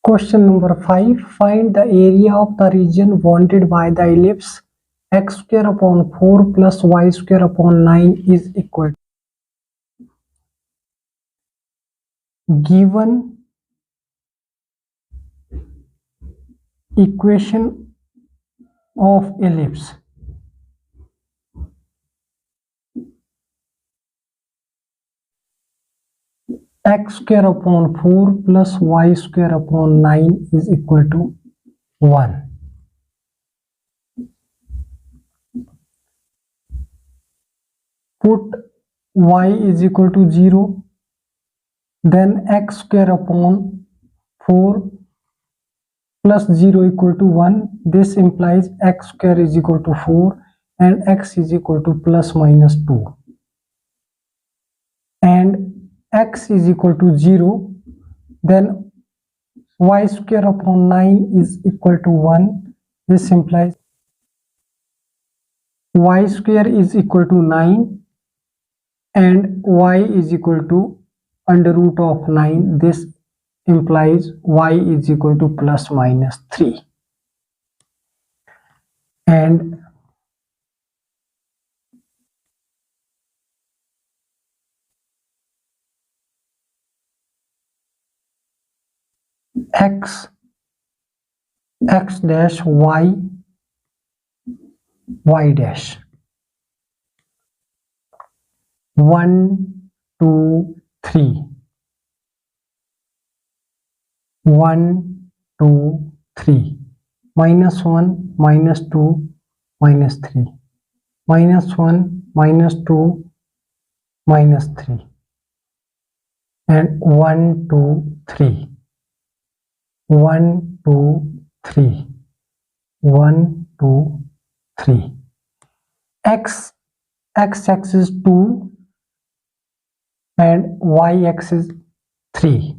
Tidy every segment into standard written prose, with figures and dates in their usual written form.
Question number 5. Find the area of the region bounded by the ellipse x square upon 4 plus y square upon 9 is equal to. Given equation of ellipse. X square upon 4 plus y square upon 9 is equal to 1. Put y is equal to 0, then x square upon 4 plus 0 equal to 1. This implies x square is equal to 4 and x is equal to plus minus 2. And x is equal to 0, then y square upon 9 is equal to 1. This implies y square is equal to 9 and y is equal to under root of 9. This implies y is equal to plus minus 3. And x dash y dash 1 2 3 1 2 3 minus 1 minus 2 minus 3 minus 1 minus 2 minus 3 and 1 2 3 1 2 3 1 2 3. X axis 2 and y axis 3.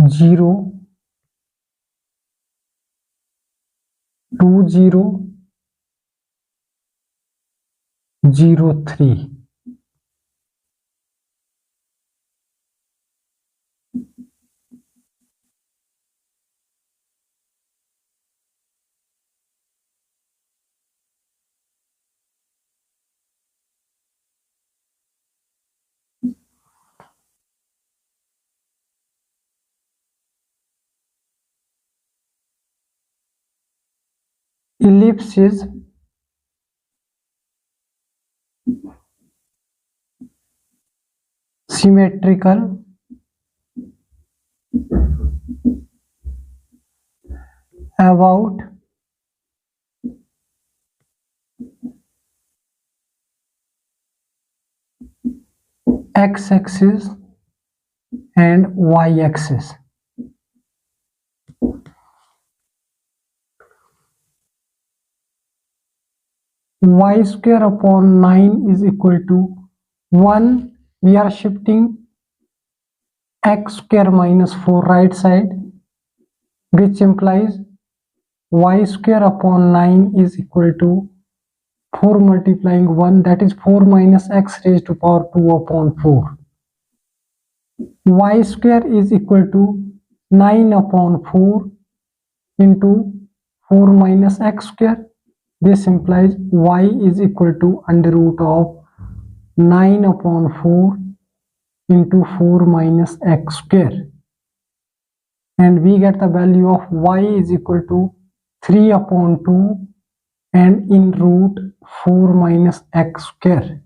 Zero 2 0 0 3. Ellipse is symmetrical about x-axis and y-axis. Y square upon 9 is equal to 1. We are shifting x square minus 4 right side, which implies y square upon 9 is equal to 4 multiplying 1, that is 4 minus x raised to power 2 upon 4. Y square is equal to 9 upon 4 into 4 minus x square. This implies y is equal to under root of 9 upon 4 into 4 minus x square. And we get the value of y is equal to 3 upon 2 and in root 4 minus x square.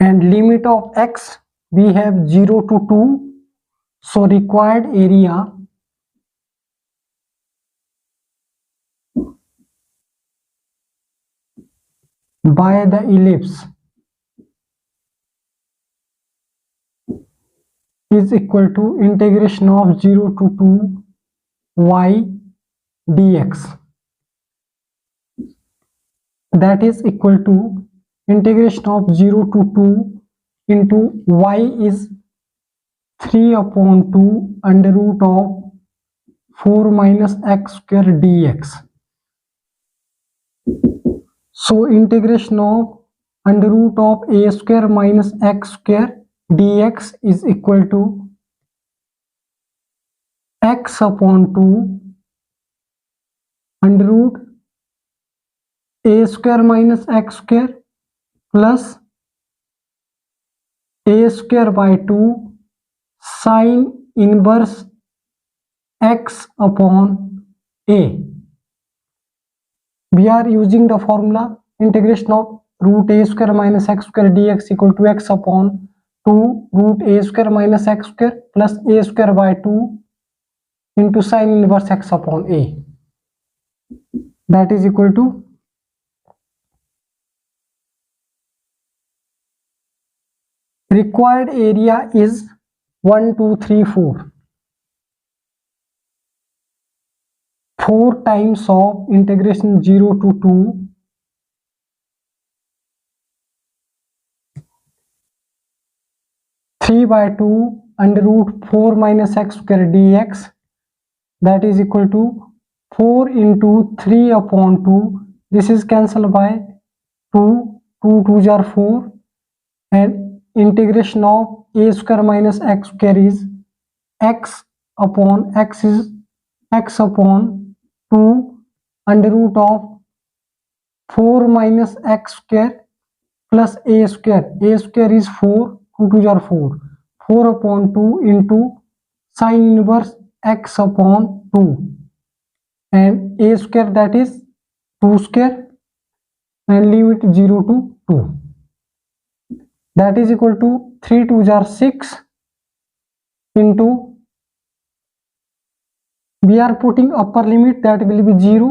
And limit of x, we have 0 to 2. So required area by the ellipse is equal to integration of 0 to 2 y dx. That is equal to integration of 0 to 2 into y is 3/2 under root of 4 minus x square dx. So integration of under root of a square minus x square dx is equal to x/2 under root a square minus x square plus a square by 2 sine inverse x upon a. We are using the formula integration of root a square minus x square dx equal to x upon 2 root a square minus x square plus a square by 2 into sine inverse x upon a. That is equal to required area is 1, 2, 3, 4. 4 times of integration 0 to 2 3/2 under root 4 minus x square dx. That is equal to 4 into 3/2. This is cancelled by 2. 2 2s are 4, and integration of a square minus x square is x upon x is x upon 2 under root of 4 minus x square plus a square. A square is 4, 2 2s are 4. 4/2 into sine inverse x upon 2, and a square that is 2 square, and leave it 0 to 2. That is equal to 3 2s are 6 into, we are putting upper limit, that will be 0,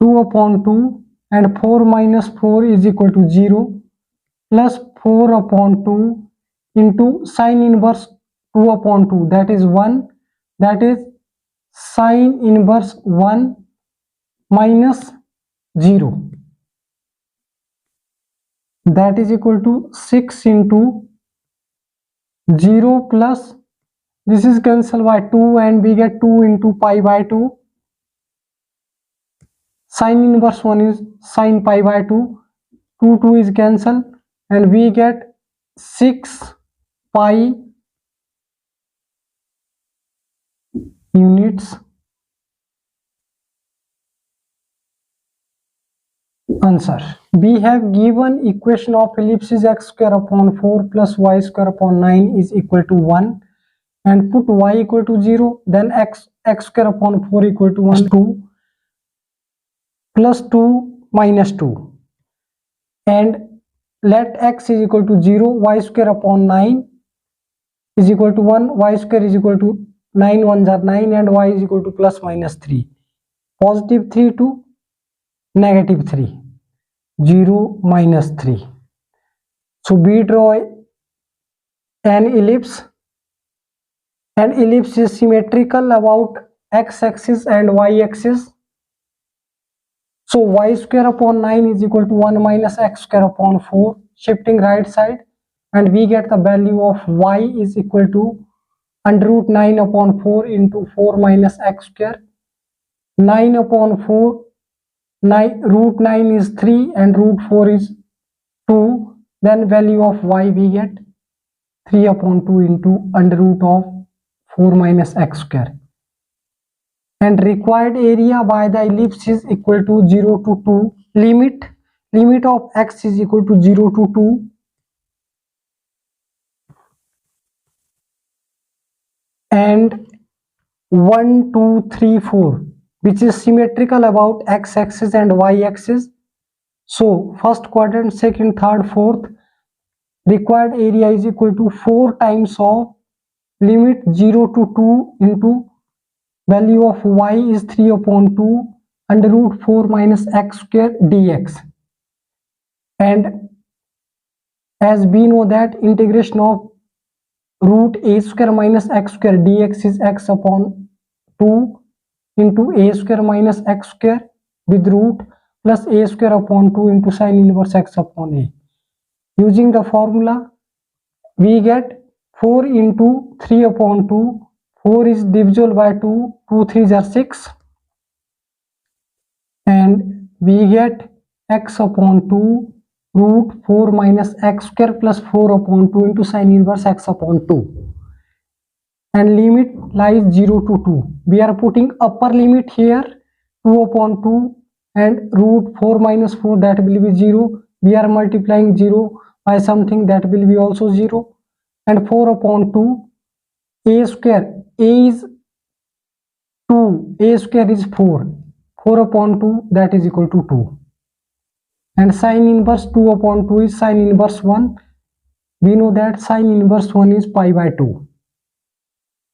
2/2, and 4 minus 4 is equal to 0 plus 4/2 into sine inverse 2/2, that is 1, that is sine inverse 1 minus 0, that is equal to 6 into 0 plus, this is cancelled by 2 and we get 2 into pi by 2. Sine inverse 1 is sine pi by 2. 2 2 is cancelled and we get 6 pi units. Answer. We have given equation of ellipses x square upon 4 plus y square upon 9 is equal to 1, and put y equal to 0, then x square upon 4 equal to 1, 2 plus 2 minus 2, and let x is equal to 0, y square upon 9 is equal to 1, y square is equal to 9 1s are 9, and y is equal to plus minus 3, positive 3 to negative 3, 0 minus 3. So we draw an ellipse. An ellipse is symmetrical about x-axis and y-axis. So y square upon 9 is equal to 1 minus x square upon 4, shifting right side, and we get the value of y is equal to under root 9/4 into 4 minus x square. 9/4, root 9 is 3 and root 4 is 2, then value of y we get 3/2 into under root of 4 minus x square, and required area by the ellipse is equal to 0 to 2. Limit of x is equal to 0 to 2, and 1 2 3 4, which is symmetrical about x-axis and y-axis. So first quadrant, second, third, fourth, required area is equal to 4 times of limit 0 to 2 into value of y is 3/2 under root 4 minus x square dx. And as we know that integration of root a square minus x square dx is x upon 2 into a square minus x square with root plus a square upon 2 into sin inverse x upon a. Using the formula, we get 4 into 3 upon 2. 4 is divisible by 2, 2 3s are 6, and we get x upon 2 root 4 minus x square plus 4 upon 2 into sin inverse x upon 2, and limit lies 0 to 2. We are putting upper limit here 2 upon 2 and root 4 minus 4, that will be 0. We are multiplying 0 by something, that will be also 0, and 4 upon 2 a square, a is 2, a square is 4, 4 upon 2 that is equal to 2, and sin inverse 2 upon 2 is sin inverse 1. We know that sin inverse 1 is pi by 2,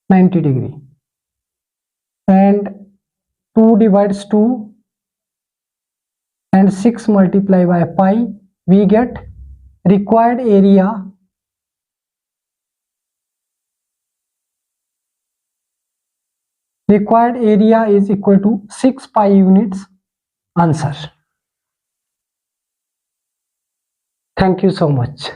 90 degree, and 2 divides 2 and 6 multiplied by pi, we get required area is equal to 6 pi units. Answer. Thank you so much.